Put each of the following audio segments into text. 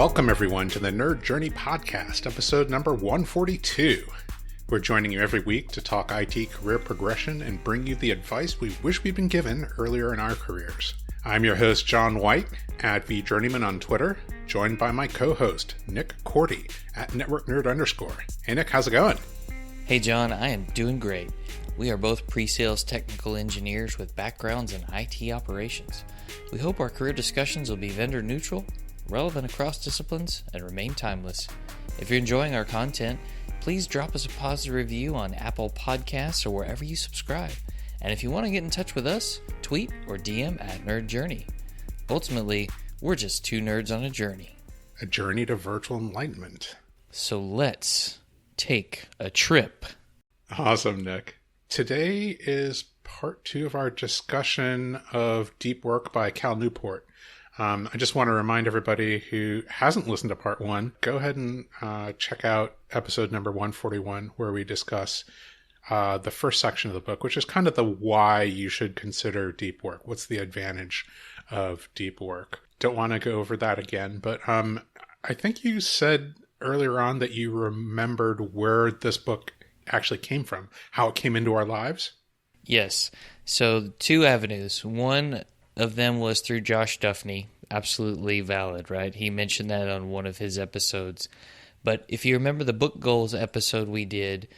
Welcome, everyone, to the Nerd Journey Podcast, episode number 142. We're joining you every week to talk IT career progression and bring you the advice we wish we'd been given earlier in our careers. I'm your host, John White, at VJourneyman on Twitter, joined by my co-host, Nick Cordy, at NetworkNerd_. Hey, Nick, how's it going? Hey, John, I am doing great. We are both pre-sales technical engineers with backgrounds in IT operations. We hope our career discussions will be vendor neutral, relevant across disciplines, and remain timeless. If you're enjoying our content, please drop us a positive review on Apple Podcasts or wherever you subscribe. And if you want to get in touch with us, tweet or DM at Nerd Journey. Ultimately, we're just two nerds on a journey. A journey to virtual enlightenment. So let's take a trip. Awesome, Nick. Today is part 2 of our discussion of Deep Work by Cal Newport. I just want to remind everybody who hasn't listened to part 1, go ahead and check out episode number 141, where we discuss the first section of the book, which is kind of the why you should consider deep work. What's the advantage of deep work? Don't want to go over that again, but I think you said earlier on that you remembered where this book actually came from, how it came into our lives. Yes. So 2 avenues. One of them was through Josh Duffney. Absolutely valid, right? He mentioned that on one of his episodes. But if you remember the book goals episode we did,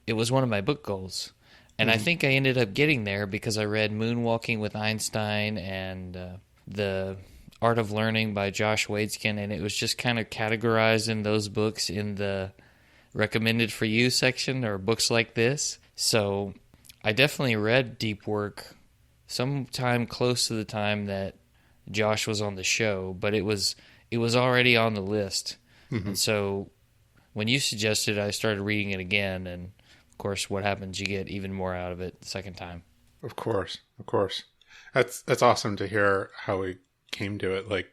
it was one of my book goals. And I think I ended up getting there because I read Moonwalking with Einstein and The Art of Learning by Josh Waitzkin, and it was just kind of categorized in those books in the recommended for you section, or books like this. So I definitely read Deep Work sometime close to the time that Josh was on the show, but it was already on the list. And so when you suggested, I started reading it again, and of course what happens, you get even more out of it the second time. Of course. That's awesome to hear how we came to it. Like,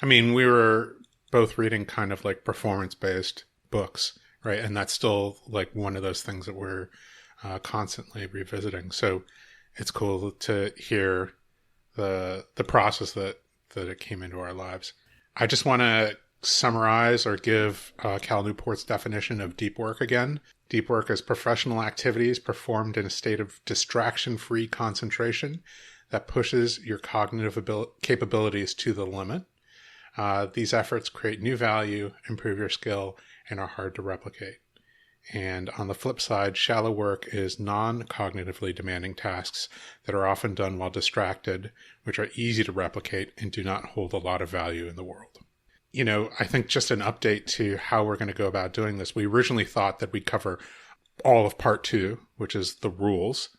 I mean, we were both reading kind of like performance-based books, right? And that's still like one of those things that we're constantly revisiting. So it's cool to hear the process that it came into our lives. I just want to summarize or give Cal Newport's definition of deep work again. Deep work is professional activities performed in a state of distraction-free concentration that pushes your cognitive capabilities to the limit. These efforts create new value, improve your skill, and are hard to replicate. And on the flip side, shallow work is non-cognitively demanding tasks that are often done while distracted, which are easy to replicate and do not hold a lot of value in the world. You know, I think just an update to how we're going to go about doing this. We originally thought that we'd cover all of part 2, which is the rules,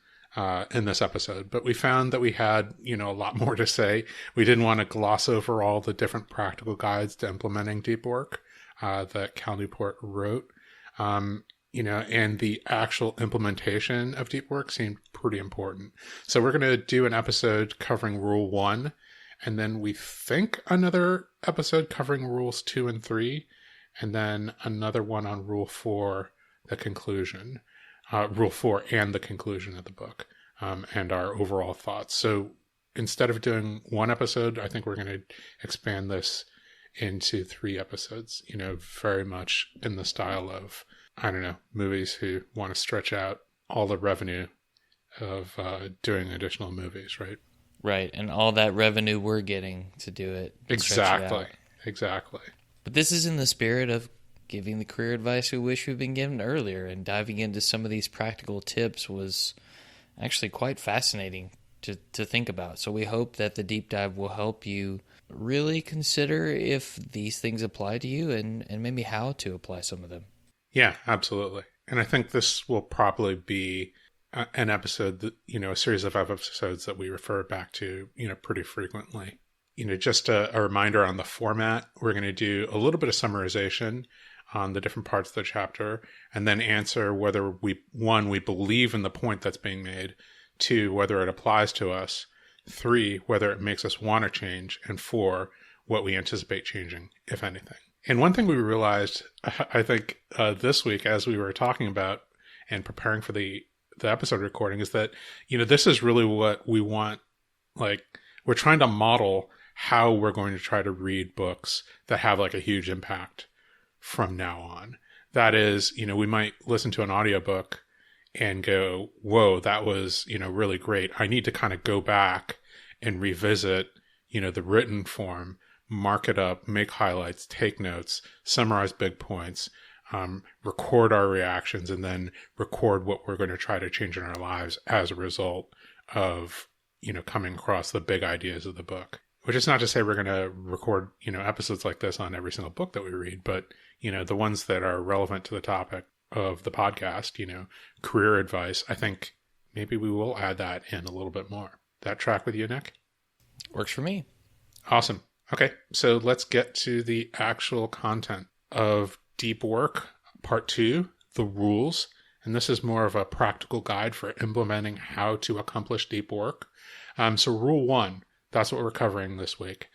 in this episode, but we found that we had, a lot more to say. We didn't want to gloss over all the different practical guides to implementing deep work that Cal Newport wrote. And the actual implementation of deep work seemed pretty important. So we're going to do an episode covering Rule 1, and then we think another episode covering Rules 2 and 3, and then another one on Rule 4, the conclusion. Rule 4 and the conclusion of the book, and our overall thoughts. So instead of doing one episode, I think we're going to expand this into 3 episodes, very much in the style of, movies who want to stretch out all the revenue of doing additional movies, right? Right, and all that revenue we're getting to do it. Exactly. But this is in the spirit of giving the career advice we wish we'd been given earlier, and diving into some of these practical tips was actually quite fascinating to think about. So we hope that the deep dive will help you really consider if these things apply to you and maybe how to apply some of them. Yeah, absolutely. And I think this will probably be an episode that, a series of episodes that we refer back to, pretty frequently. Just a reminder on the format, we're going to do a little bit of summarization on the different parts of the chapter, and then answer whether we believe in the point that's being made, 2, whether it applies to us, 3, whether it makes us want to change, and 4, what we anticipate changing, if anything. And one thing we realized, I think, this week as we were talking about and preparing for the episode recording, is that, this is really what we want. Like, we're trying to model how we're going to try to read books that have like a huge impact from now on. That is, we might listen to an audiobook and go, whoa, that was, really great. I need to kind of go back and revisit, the written form, mark it up, make highlights, take notes, summarize big points, record our reactions, and then record what we're going to try to change in our lives as a result of, coming across the big ideas of the book. Which is not to say we're going to record, episodes like this on every single book that we read, but, the ones that are relevant to the topic of the podcast, career advice, I think maybe we will add that in a little bit more. That track with you, Nick? Works for me. Awesome. Okay, so let's get to the actual content of Deep Work, Part 2, the rules. And this is more of a practical guide for implementing how to accomplish deep work. So Rule 1, that's what we're covering this week.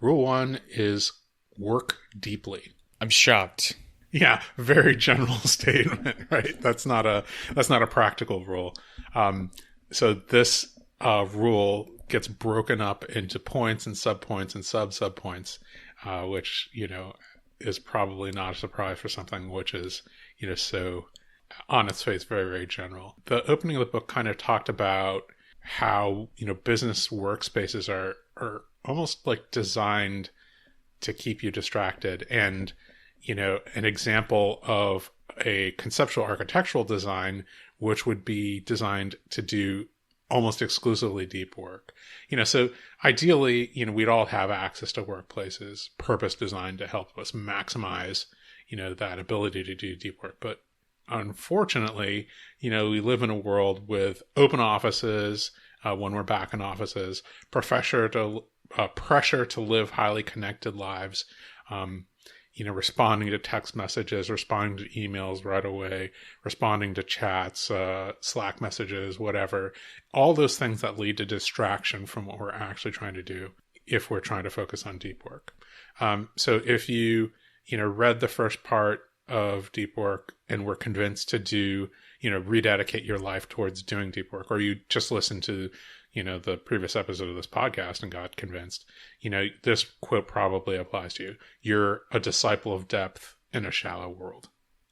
Rule 1 is work deeply. I'm shocked. Yeah, very general statement, right? That's not a practical rule. So this rule gets broken up into points and subpoints and subpoints, which is probably not a surprise for something which is so on its face very, very general. The opening of the book kind of talked about how business workspaces are almost like designed to keep you distracted, and an example of a conceptual architectural design which would be designed to do almost exclusively deep work. So ideally, we'd all have access to workplaces purpose designed to help us maximize, that ability to do deep work. But unfortunately, we live in a world with open offices, when we're back in offices, pressure to live highly connected lives, responding to text messages, responding to emails right away, responding to chats, Slack messages, whatever. All those things that lead to distraction from what we're actually trying to do if we're trying to focus on deep work. So if you, read the first part of deep work and were convinced to do, rededicate your life towards doing deep work, or you just listened to, the previous episode of this podcast and got convinced, this quote probably applies to you. You're a disciple of depth in a shallow world,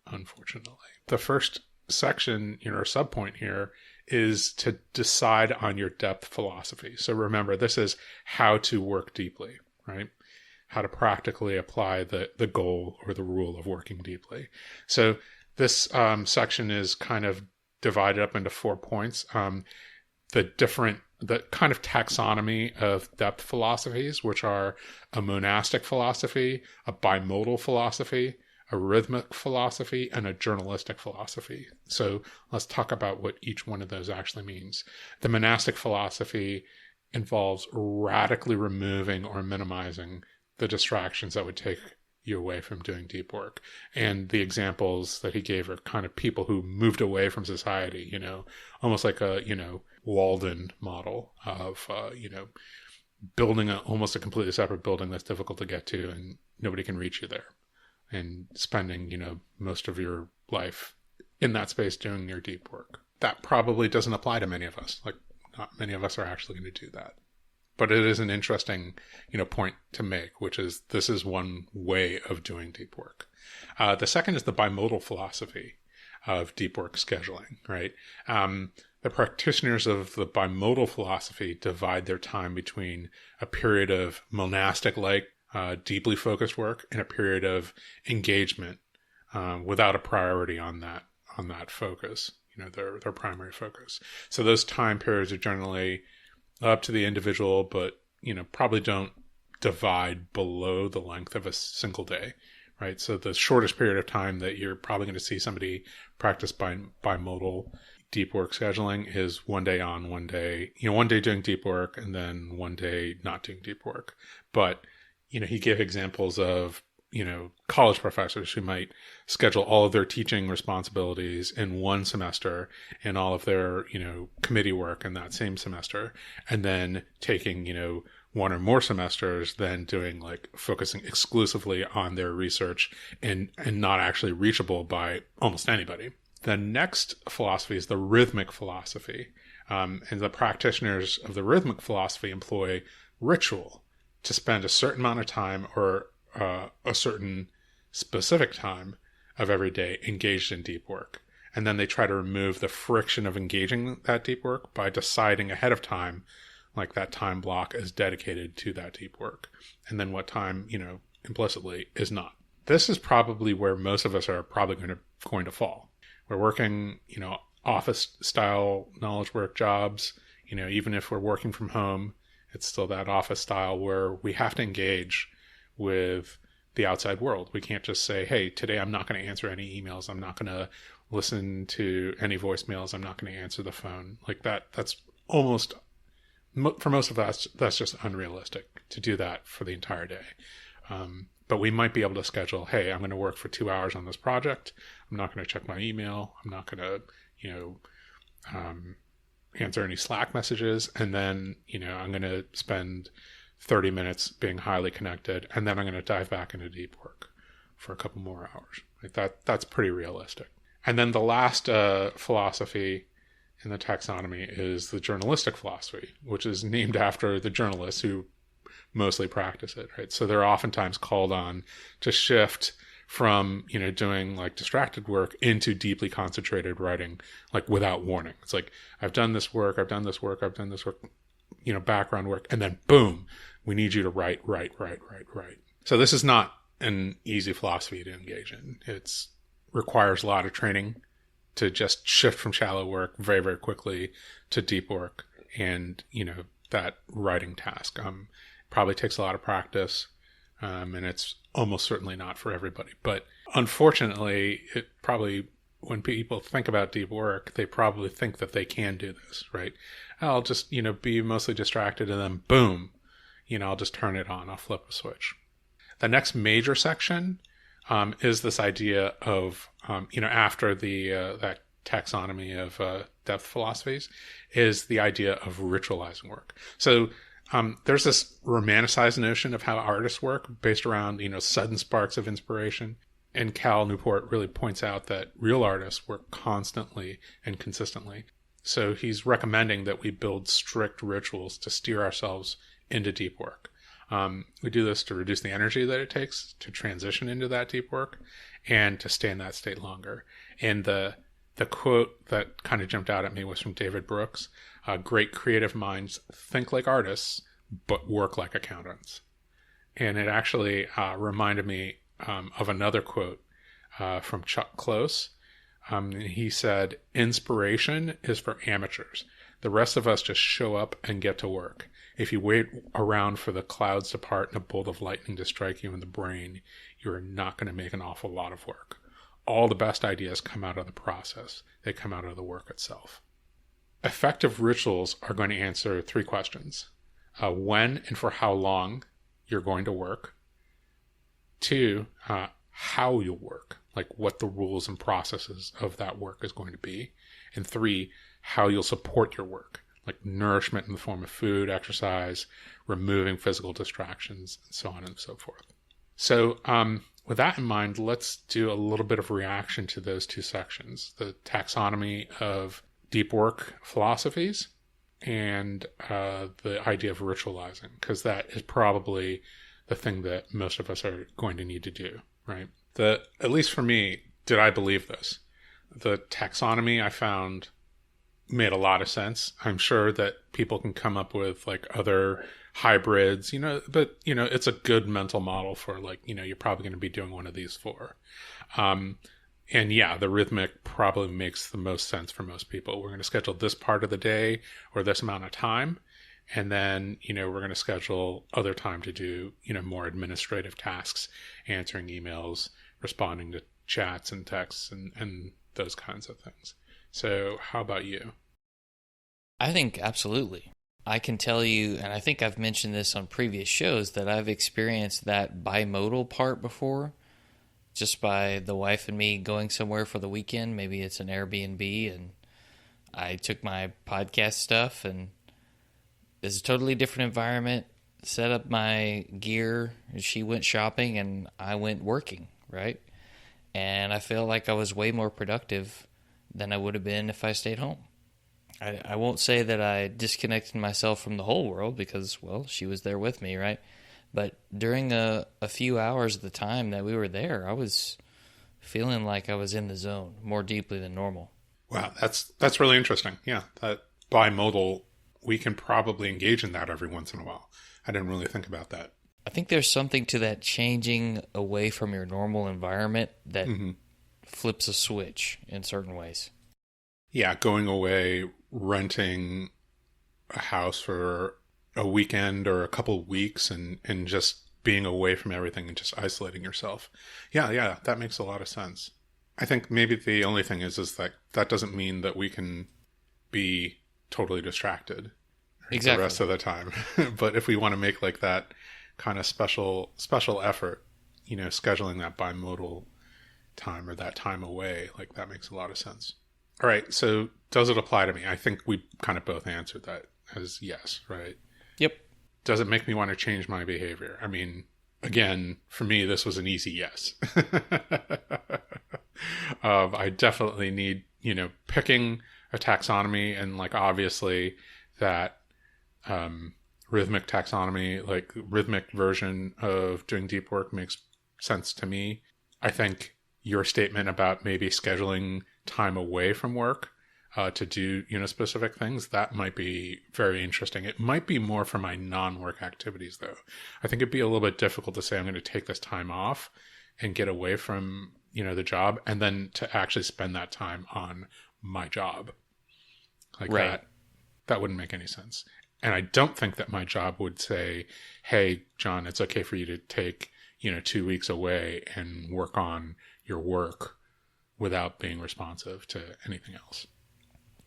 unfortunately. The first section, or subpoint here is to decide on your depth philosophy. So remember, this is how to work deeply, right? How to practically apply the goal or the rule of working deeply. So this section is kind of divided up into 4 points. The kind of taxonomy of depth philosophies, which are a monastic philosophy, a bimodal philosophy, a rhythmic philosophy, and a journalistic philosophy. So let's talk about what each one of those actually means. The monastic philosophy involves radically removing or minimizing the distractions that would take you away from doing deep work. And the examples that he gave are kind of people who moved away from society, almost like a, Walden model of, building almost a completely separate building that's difficult to get to and nobody can reach you there, and spending, most of your life in that space doing your deep work. That probably doesn't apply to many of us. Like, not many of us are actually going to do that. But it is an interesting, point to make, which is this is one way of doing deep work. The second is the bimodal philosophy of deep work scheduling, right? The practitioners of the bimodal philosophy divide their time between a period of monastic-like, deeply focused work and a period of engagement without a priority on that focus, their primary focus. So those time periods are generally up to the individual, but, probably don't divide below the length of a single day, right? So the shortest period of time that you're probably going to see somebody practice bimodal deep work scheduling is one day on, one day, one day doing deep work and then one day not doing deep work. But, he gave examples of, college professors who might schedule all of their teaching responsibilities in one semester and all of their, committee work in that same semester, and then taking, one or more semesters, then doing focusing exclusively on their research and not actually reachable by almost anybody. The next philosophy is the rhythmic philosophy. And the practitioners of the rhythmic philosophy employ ritual to spend a certain amount of time or a certain specific time of every day engaged in deep work. And then they try to remove the friction of engaging that deep work by deciding ahead of time, like that time block is dedicated to that deep work. And then what time, implicitly is not. This is probably where most of us are probably going to fall. We're working, office style knowledge work jobs. Even if we're working from home, it's still that office style where we have to engage with the outside world. We can't just say, hey, today I'm not going to answer any emails. I'm not going to listen to any voicemails. I'm not going to answer the phone. Like that's almost, for most of us, that's just unrealistic to do that for the entire day. But we might be able to schedule, hey, I'm going to work for 2 hours on this project. I'm not going to check my email. I'm not going to, answer any Slack messages. And then, I'm going to spend 30 minutes being highly connected. And then I'm going to dive back into deep work for a couple more hours. Like that's pretty realistic. And then the last philosophy in the taxonomy is the journalistic philosophy, which is named after the journalists who mostly practice it, right? So they're oftentimes called on to shift from, doing like distracted work into deeply concentrated writing, like without warning. It's like, I've done this work, background work, and then boom, we need you to write. So this is not an easy philosophy to engage in. It's requires a lot of training to just shift from shallow work very, very quickly to deep work and, that writing task. Probably takes a lot of practice, and it's almost certainly not for everybody. But unfortunately, when people think about deep work, they probably think that they can do this, right? I'll just, be mostly distracted and then boom, I'll just turn it on. I'll flip a switch. The next major section is this idea of, after that taxonomy of depth philosophies, is the idea of ritualizing work. So there's this romanticized notion of how artists work based around, sudden sparks of inspiration. And Cal Newport really points out that real artists work constantly and consistently. So he's recommending that we build strict rituals to steer ourselves into deep work. We do this to reduce the energy that it takes to transition into that deep work and to stay in that state longer. And the quote that kind of jumped out at me was from David Brooks. Great creative minds think like artists, but work like accountants. And it actually reminded me of another quote from Chuck Close. He said, inspiration is for amateurs. The rest of us just show up and get to work. If you wait around for the clouds to part and a bolt of lightning to strike you in the brain, you're not going to make an awful lot of work. All the best ideas come out of the process. They come out of the work itself. Effective rituals are going to answer 3 questions. When and for how long you're going to work. 2, how you'll work, like what the rules and processes of that work is going to be. And 3, how you'll support your work, like nourishment in the form of food, exercise, removing physical distractions, and so on and so forth. So with that in mind, let's do a little bit of reaction to those 2 sections, the taxonomy of deep work philosophies and the idea of ritualizing, because that is probably the thing that most of us are going to need to do, right? At least for me, did I believe this? The taxonomy I found made a lot of sense. I'm sure that people can come up with like other hybrids, but it's a good mental model for like, you're probably going to be doing one of these 4. And yeah, the rhythmic probably makes the most sense for most people. We're going to schedule this part of the day or this amount of time. And then, we're going to schedule other time to do, more administrative tasks, answering emails, responding to chats and texts and those kinds of things. So how about you? I think absolutely. I can tell you, and I think I've mentioned this on previous shows, that I've experienced that bimodal part before, just by the wife and me going somewhere for the weekend. Maybe it's an Airbnb, and I took my podcast stuff, and it's a totally different environment, set up my gear, and she went shopping, and I went working, right? And I feel like I was way more productive than I would have been if I stayed home. I won't say that I disconnected myself from the whole world because, well, she was there with me, right? But during a few hours of the time that we were there, I was feeling like I was in the zone more deeply than normal. Wow, that's really interesting. Yeah, that bimodal, we can probably engage in that every once in a while. I didn't really think about that. I think there's something to that changing away from your normal environment that flips a switch in certain ways. Yeah, going away, renting a house for a weekend or a couple weeks and just being away from everything and just isolating yourself. Yeah, that makes a lot of sense. I think maybe the only thing is that that doesn't mean that we can be totally distracted Exactly. the rest of the time. But if we want to make like that kind of special effort, scheduling that bimodal time or that time away, like that makes a lot of sense. All right, so does it apply to me? I think we kind of both answered that as yes, right? Yep. Does it make me want to change my behavior? I mean, again, for me, this was an easy yes. I definitely need, picking a taxonomy, and like obviously that rhythmic taxonomy, like rhythmic version of doing deep work makes sense to me. I think your statement about maybe scheduling time away from work to do specific things, that might be very interesting. It might be more for my non-work activities though. I think it'd be a little bit difficult to say I'm going to take this time off and get away from the job and then to actually spend that time on my job like Right. that wouldn't make any sense. And I don't think that my job would say, hey John, it's okay for you to take 2 weeks away and work on your work without being responsive to anything else.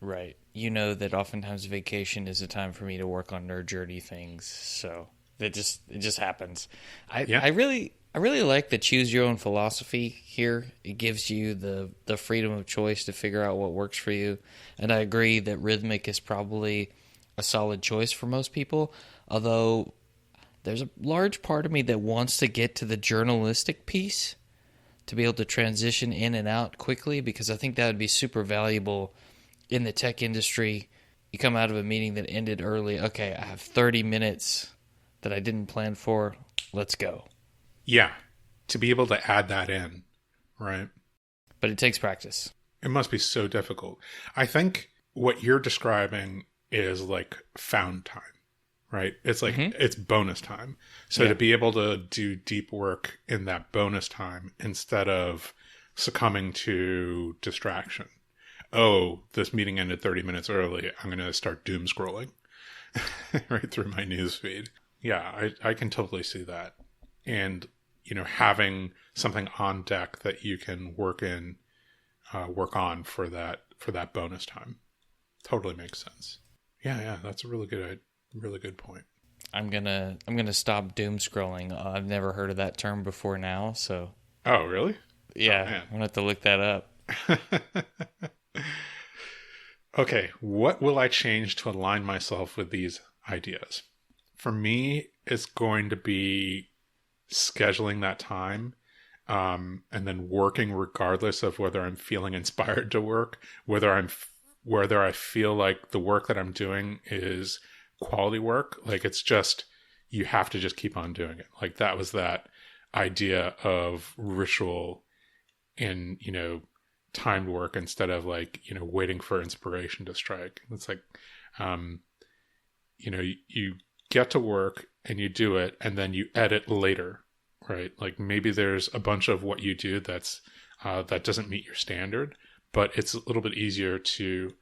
Right. You know that oftentimes vacation is a time for me to work on nerd journey things. So it just happens. I really like the choose your own philosophy here. It gives you the freedom of choice to figure out what works for you. And I agree that rhythmic is probably a solid choice for most people. Although there's a large part of me that wants to get to the journalistic piece to be able to transition in and out quickly, because I think that would be super valuable in the tech industry. You come out of a meeting that ended early. Okay, I have 30 minutes that I didn't plan for. Let's go. Yeah, to be able to add that in, right? But it takes practice. It must be so difficult. I think what you're describing is like found time, right? It's like it's bonus time. So to be able to do deep work in that bonus time instead of succumbing to distraction. Oh, this meeting ended 30 minutes early. I'm going to start doom scrolling right through my news feed. Yeah, I can totally see that. And, having something on deck that you can work on for that bonus time totally makes sense. Yeah, that's a really good point. I'm gonna stop doom scrolling. I've never heard of that term before now, so Oh, really? yeah, Oh, man. I'm gonna have to look that up. Okay, what will I change to align myself with these ideas? For me, it's going to be scheduling that time, and then working regardless of whether I'm feeling inspired to work, whether I feel like the work that I'm doing is quality work. Like it's just, you have to just keep on doing it. Like that was that idea of ritual in, timed work instead of like, waiting for inspiration to strike. It's like, you get to work and you do it and then you edit later, right? Like maybe there's a bunch of what you do that's, that doesn't meet your standard, but it's a little bit easier to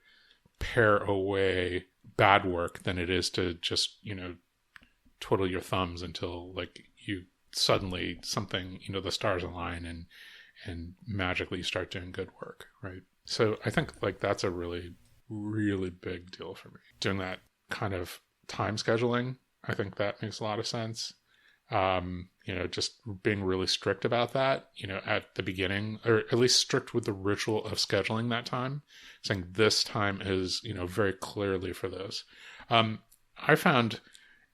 pare away bad work than it is to just, twiddle your thumbs until like you suddenly something, the stars align and magically start doing good work, right? So I think like that's a really, really big deal for me. Doing that kind of time scheduling, I think that makes a lot of sense. Just being really strict about that, at the beginning, or at least strict with the ritual of scheduling that time, saying this time is, very clearly for this. I found,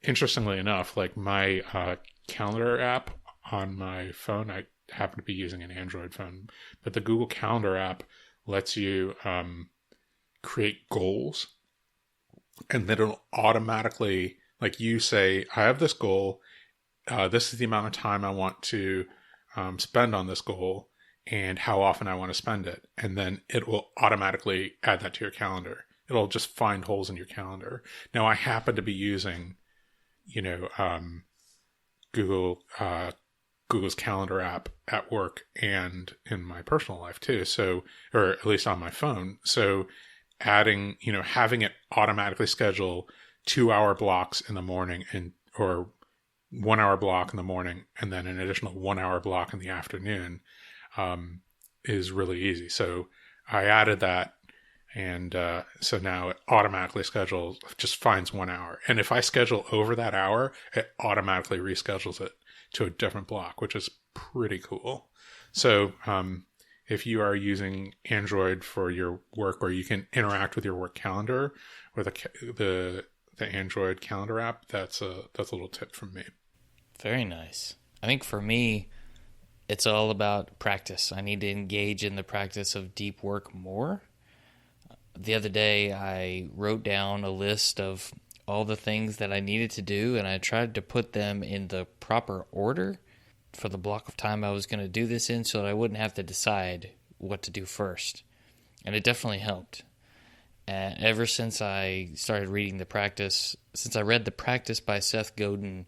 interestingly enough, like my calendar app on my phone, I happen to be using an Android phone, but the Google Calendar app lets you create goals, and then it'll automatically, like you say, I have this goal, this is the amount of time I want to spend on this goal and how often I want to spend it. And then it will automatically add that to your calendar. It'll just find holes in your calendar. Now, I happen to be using, Google, Google's calendar app at work and in my personal life too. So, or at least on my phone. So adding, having it automatically schedule 2-hour blocks in the morning or 1-hour block in the morning and then an additional 1-hour block in the afternoon is really easy. So I added that, and so now it automatically schedules, just finds 1 hour. And if I schedule over that hour, it automatically reschedules it to a different block, which is pretty cool. So if you are using Android for your work, or you can interact with your work calendar with the Android calendar app, that's a little tip from me. Very nice. I think for me, it's all about practice. I need to engage in the practice of deep work more. The other day, I wrote down a list of all the things that I needed to do, and I tried to put them in the proper order for the block of time I was going to do this in, so that I wouldn't have to decide what to do first. And it definitely helped. And ever since I started reading The Practice, since I read The Practice by Seth Godin,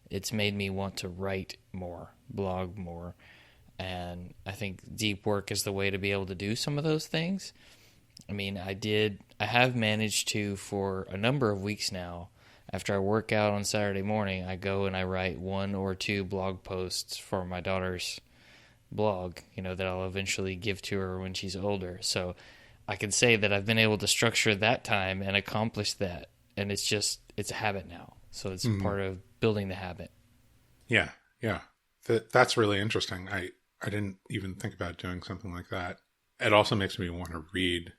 it's made me want to write more, blog more. And I think deep work is the way to be able to do some of those things. I mean, I have managed to, for a number of weeks now, after I work out on Saturday morning, I go and I write 1 or 2 blog posts for my daughter's blog, that I'll eventually give to her when she's older. So I can say that I've been able to structure that time and accomplish that. And it's a habit now. So it's part of building the habit. Yeah. That's really interesting. I didn't even think about doing something like that. It also makes me want to read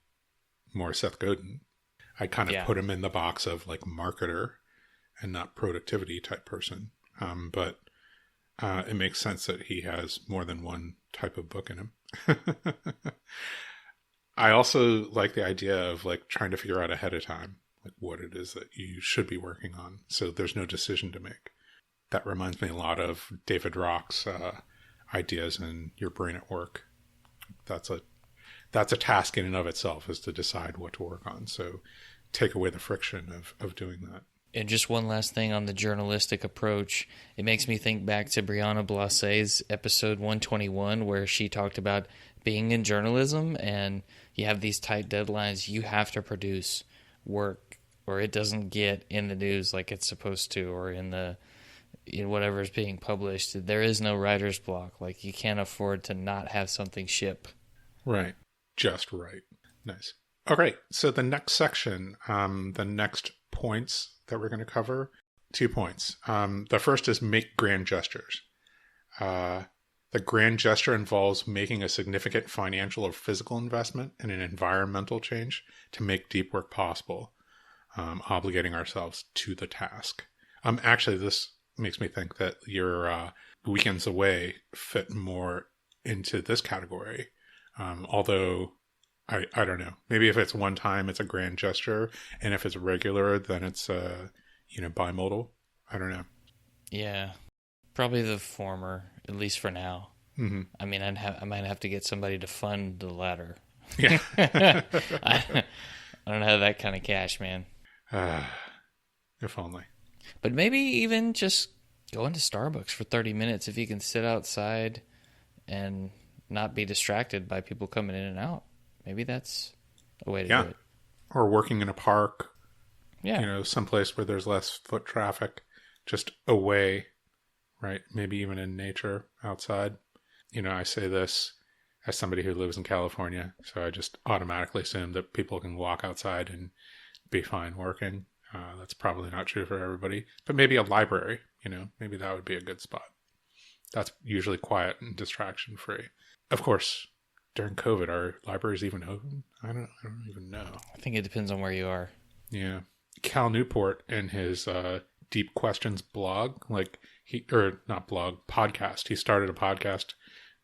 more Seth Godin. I kind of put him in the box of like marketer and not productivity type person. But it makes sense that he has more than one type of book in him. I also like the idea of like trying to figure out ahead of time like what it is that you should be working on, so there's no decision to make. That reminds me a lot of David Rock's ideas in Your Brain at Work. That's a task in and of itself, is to decide what to work on. So take away the friction of doing that. And just one last thing on the journalistic approach. It makes me think back to Brianna Blase's episode 121, where she talked about being in journalism and you have these tight deadlines. You have to produce work or it doesn't get in the news like it's supposed to, or in whatever is being published. There is no writer's block. Like, you can't afford to not have something ship. Right. Just right. Nice. Okay. So the next section, the next points that we're going to cover, 2 points. The first is make grand gestures. The grand gesture involves making a significant financial or physical investment in an environmental change to make deep work possible, obligating ourselves to the task. Actually, this makes me think that your weekends away fit more into this category. Although, I don't know. Maybe if it's one time, it's a grand gesture. And if it's regular, then it's, bimodal. I don't know. Yeah. Probably the former, at least for now. Mm-hmm. I mean, I might have to get somebody to fund the latter. Yeah. I don't have that kind of cash, man. If only. But maybe even just go into Starbucks for 30 minutes if you can sit outside and not be distracted by people coming in and out. Maybe that's a way to do it. Or working in a park. Yeah. Someplace where there's less foot traffic, just away, right? Maybe even in nature outside. I say this as somebody who lives in California, so I just automatically assume that people can walk outside and be fine working. That's probably not true for everybody, but maybe a library, maybe that would be a good spot. That's usually quiet and distraction free. Of course, during COVID, are libraries even open? I don't even know. I think it depends on where you are. Yeah. Cal Newport in his Deep Questions blog, podcast. He started a podcast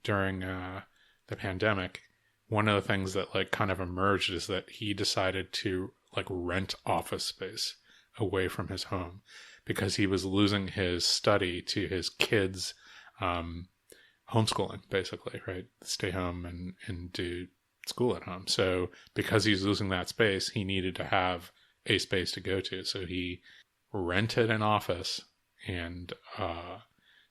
during the pandemic. One of the things that kind of emerged is that he decided to rent office space away from his home because he was losing his study to his kids' homeschooling, basically, right? Stay home and do school at home. So because he's losing that space, he needed to have a space to go to. So he rented an office and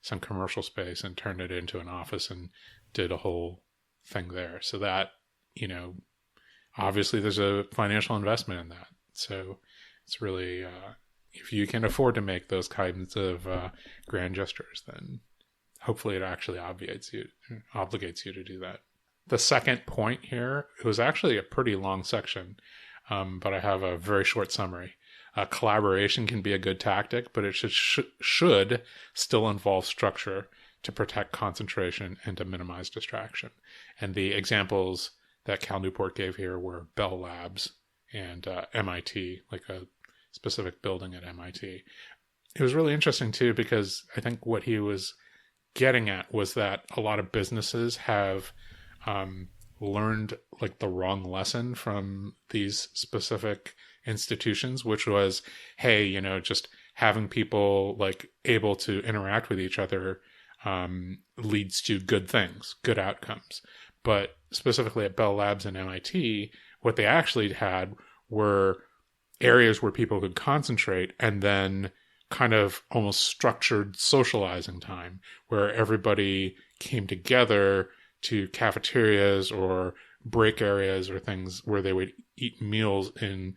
some commercial space and turned it into an office and did a whole thing there. So that, obviously there's a financial investment in that. So it's really, if you can afford to make those kinds of grand gestures, then hopefully it actually obligates you to do that. The second point here, it was actually a pretty long section, but I have a very short summary. Collaboration can be a good tactic, but it should still involve structure to protect concentration and to minimize distraction. And the examples that Cal Newport gave here were Bell Labs and MIT, like a specific building at MIT. It was really interesting too, because I think what he was getting at was that a lot of businesses have learned like the wrong lesson from these specific institutions, which was, hey, just having people like able to interact with each other leads to good things, good outcomes. But specifically at Bell Labs and MIT, what they actually had were areas where people could concentrate and then kind of almost structured socializing time where everybody came together to cafeterias or break areas or things where they would eat meals in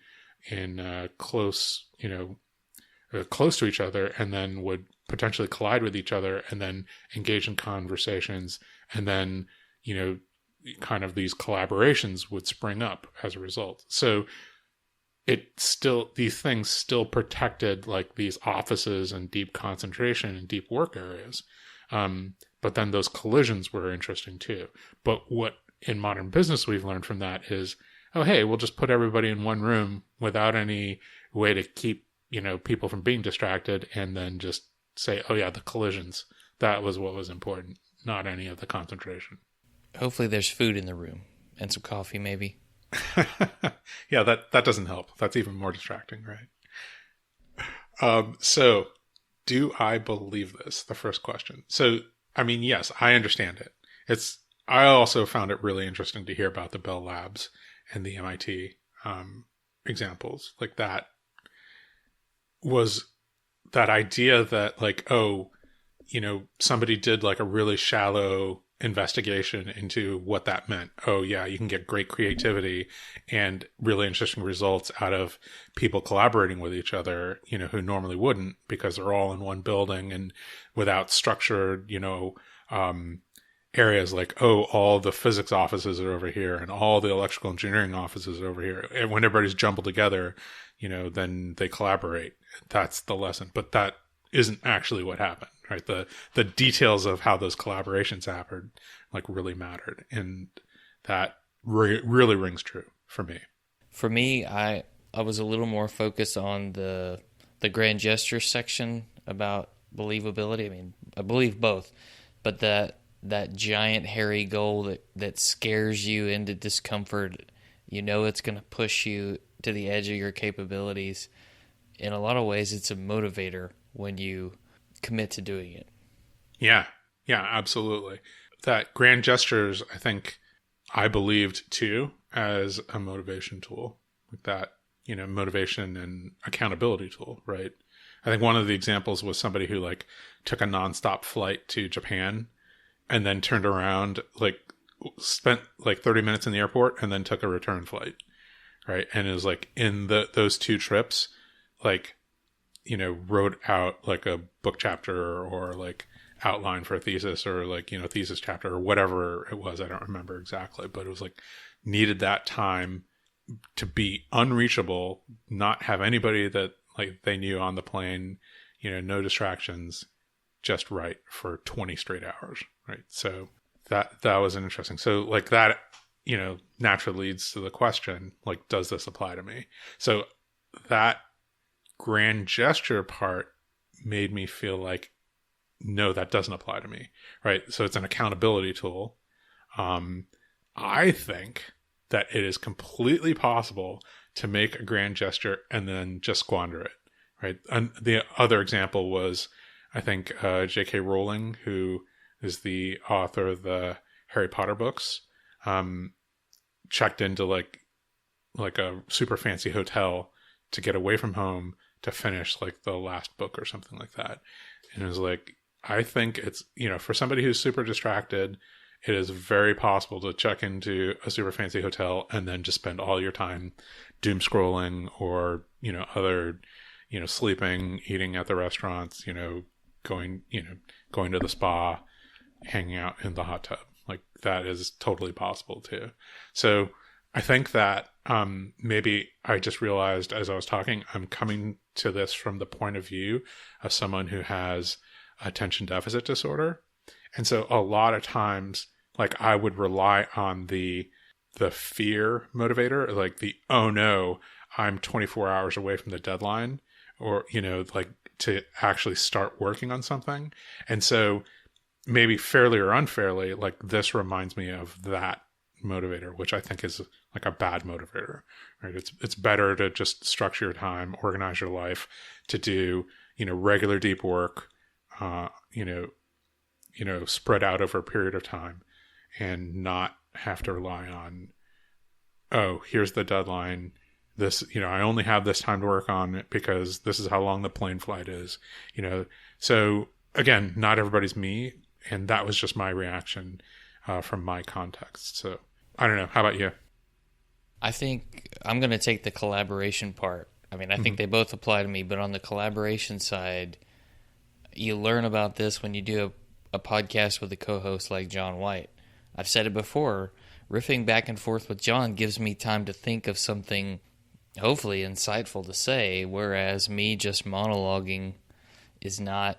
close to each other, and then would potentially collide with each other and then engage in conversations, and then kind of these collaborations would spring up as a result. So these things still protected like these offices and deep concentration and deep work areas. But then those collisions were interesting too. But what in modern business we've learned from that is, oh, hey, we'll just put everybody in one room without any way to keep, people from being distracted, and then just say, oh yeah, the collisions, that was what was important, not any of the concentration. Hopefully there's food in the room and some coffee maybe. Yeah, that doesn't help. That's even more distracting, right? So do I believe this? The first question. So, I mean, yes, I understand it. I also found it really interesting to hear about the Bell Labs and the MIT examples. Like that was that idea that like, oh, somebody did like a really shallow investigation into what that meant. Oh yeah, you can get great creativity and really interesting results out of people collaborating with each other, who normally wouldn't, because they're all in one building and without structured, areas like, oh, all the physics offices are over here and all the electrical engineering offices are over here. And when everybody's jumbled together, then they collaborate. That's the lesson. But that isn't actually what happened, right? The details of how those collaborations happened like really mattered, and that really rings true for me. For me, I was a little more focused on the grand gesture section about believability. I mean, I believe both, but that giant hairy goal that scares you into discomfort, it's going to push you to the edge of your capabilities. In a lot of ways, it's a motivator when you commit to doing it. Yeah, absolutely. That grand gestures, I think I believed too, as a motivation tool, like that, motivation and accountability tool, right? I think one of the examples was somebody who like took a nonstop flight to Japan and then turned around, like spent like 30 minutes in the airport and then took a return flight, right? And it was like in those two trips, like, wrote out like a book chapter or like outline for a thesis or like, thesis chapter or whatever it was. I don't remember exactly, but it was like needed that time to be unreachable, not have anybody that like they knew on the plane, no distractions, just right for 20 straight hours. Right. So that was an interesting. So like that, naturally leads to the question, like, does this apply to me? So that grand gesture part made me feel like, no, that doesn't apply to me. Right. So it's an accountability tool. I think that it is completely possible to make a grand gesture and then just squander it. right? And the other example was, I think, J.K. Rowling, who is the author of the Harry Potter books, checked into like a super fancy hotel to get away from home to finish like the last book or something like that. And it was like, I think it's, for somebody who's super distracted, it is very possible to check into a super fancy hotel and then just spend all your time doom scrolling or, other, sleeping, eating at the restaurants, going to the spa, hanging out in the hot tub. Like that is totally possible too. So I think that maybe I just realized as I was talking, I'm coming to this from the point of view of someone who has attention deficit disorder. And so a lot of times, like I would rely on the fear motivator, like the, oh no, I'm 24 hours away from the deadline, or, like to actually start working on something. And so maybe fairly or unfairly, like this reminds me of that motivator, which I think is like a bad motivator, right? It's better to just structure your time, organize your life to do, regular deep work, spread out over a period of time and not have to rely on, oh, here's the deadline. This, I only have this time to work on it because this is how long the plane flight is, So again, not everybody's me. And that was just my reaction from my context. So I don't know. How about you? I think I'm going to take the collaboration part. I mean, I think they both apply to me, but on the collaboration side, you learn about this when you do a podcast with a co-host like John White. I've said it before, riffing back and forth with John gives me time to think of something hopefully insightful to say, whereas me just monologuing is not,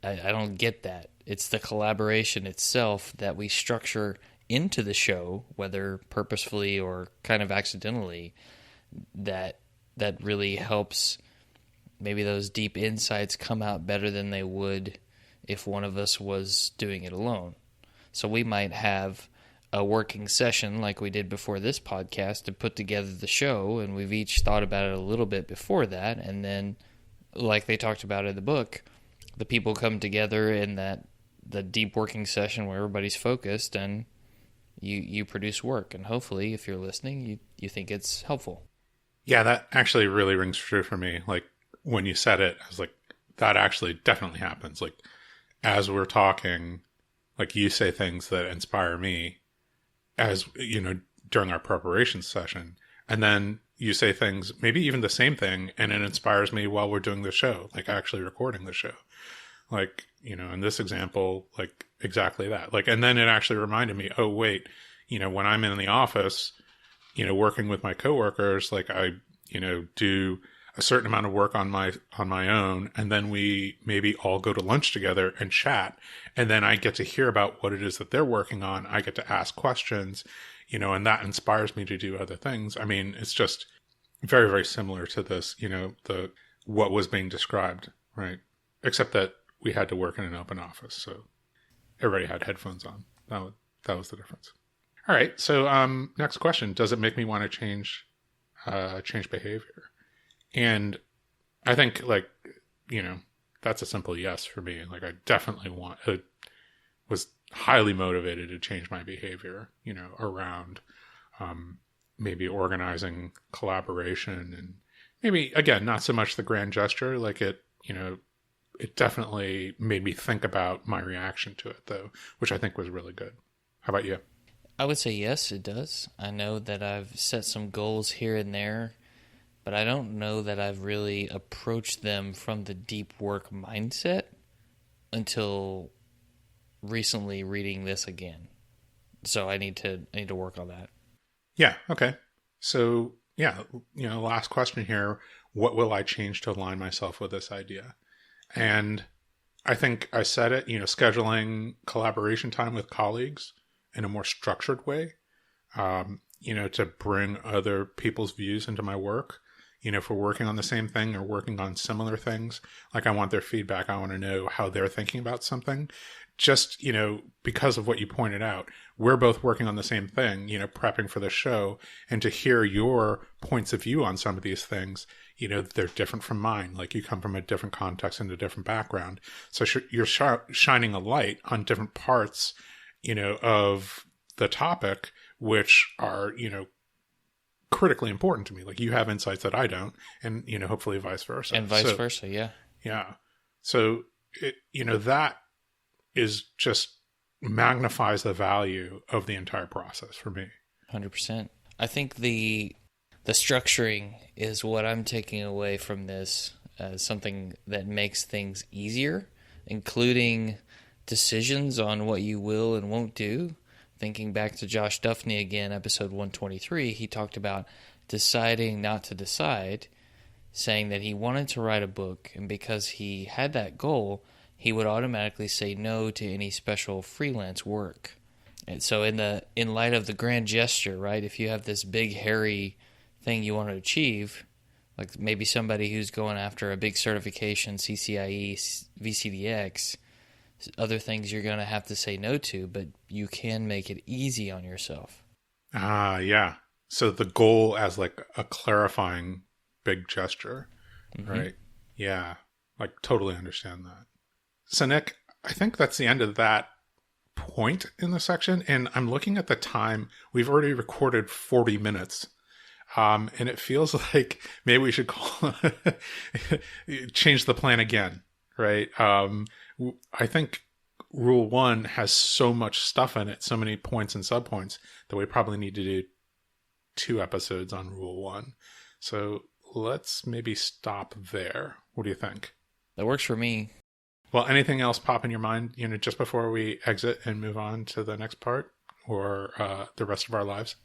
I don't get that. It's the collaboration itself that we structure into the show, whether purposefully or kind of accidentally, that really helps maybe those deep insights come out better than they would if one of us was doing it alone. So we might have a working session like we did before this podcast to put together the show, and we've each thought about it a little bit before that, and then like they talked about in the book, the people come together in the deep working session where everybody's focused and you produce work. And hopefully, if you're listening, you think it's helpful. Yeah, that actually really rings true for me. Like when you said it, I was like, that actually definitely happens. Like as we're talking, like you say things that inspire me as, during our preparation session. And then you say things, maybe even the same thing, and it inspires me while we're doing the show, like actually recording the show. Like, in this example, like exactly that. Like, and then it actually reminded me, oh, wait, when I'm in the office, working with my coworkers, like I, do a certain amount of work on my own. And then we maybe all go to lunch together and chat. And then I get to hear about what it is that they're working on. I get to ask questions, and that inspires me to do other things. I mean, it's just very, very similar to this, what was being described, right? Except that we had to work in an open office. So everybody had headphones on. That was the difference. All right. So, next question. Does it make me want to change behavior? And I think that's a simple yes for me. Like I definitely was highly motivated to change my behavior, around, maybe organizing collaboration, and maybe again, not so much the grand gesture, like it definitely made me think about my reaction to it though, which I think was really good. How about you? I would say yes, it does. I know that I've set some goals here and there, but I don't know that I've really approached them from the deep work mindset until recently reading this again. So I need to work on that. Yeah. Okay. So yeah, last question here. What will I change to align myself with this idea? And I think I said it, scheduling collaboration time with colleagues in a more structured way, to bring other people's views into my work, if we're working on the same thing or working on similar things, like I want their feedback. I want to know how they're thinking about something. Just, because of what you pointed out, we're both working on the same thing, prepping for the show, and to hear your points of view on some of these things, they're different from mine. Like, you come from a different context and a different background. So you're shining a light on different parts, of the topic, which are, critically important to me. Like, you have insights that I don't, and, hopefully vice versa. And vice versa, yeah. Yeah. So, that is just magnifies the value of the entire process for me. 100%. I think the structuring is what I'm taking away from this as something that makes things easier, including decisions on what you will and won't do. Thinking back to Josh Duffney again, episode 123, he talked about deciding not to decide, saying that he wanted to write a book, and because he had that goal, he would automatically say no to any special freelance work. And so in light of the grand gesture, right, if you have this big, hairy thing you want to achieve, like maybe somebody who's going after a big certification, CCIE, VCDX, other things you're going to have to say no to, but you can make it easy on yourself. Yeah. So the goal as like a clarifying big gesture, right? Yeah. Like, totally understand that. So, Nick, I think that's the end of that point in the section. And I'm looking at the time. We've already recorded 40 minutes. And it feels like maybe we should change the plan again, right? I think Rule 1 has so much stuff in it, so many points and subpoints, that we probably need to do 2 episodes on Rule 1. So let's maybe stop there. What do you think? That works for me. Well, anything else pop in your mind, just before we exit and move on to the next part, or the rest of our lives?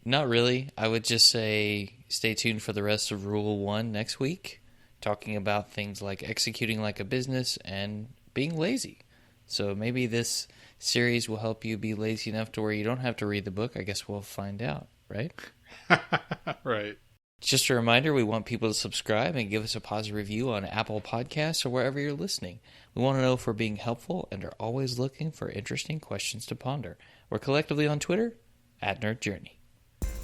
Not really. I would just say stay tuned for the rest of Rule 1 next week, talking about things like executing like a business and being lazy. So maybe this series will help you be lazy enough to where you don't have to read the book. I guess we'll find out, right? Right. Just a reminder, we want people to subscribe and give us a positive review on Apple Podcasts or wherever you're listening. We want to know if we're being helpful and are always looking for interesting questions to ponder. We're collectively on Twitter, @NerdJourney.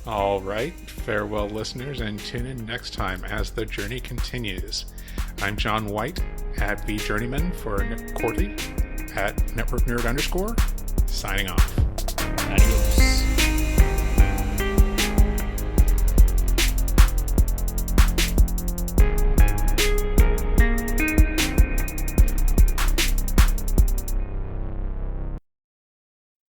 All right. Farewell, listeners, and tune in next time as the journey continues. I'm John White @VJourneyman for Nick Corti @NetworkNerd_, signing off.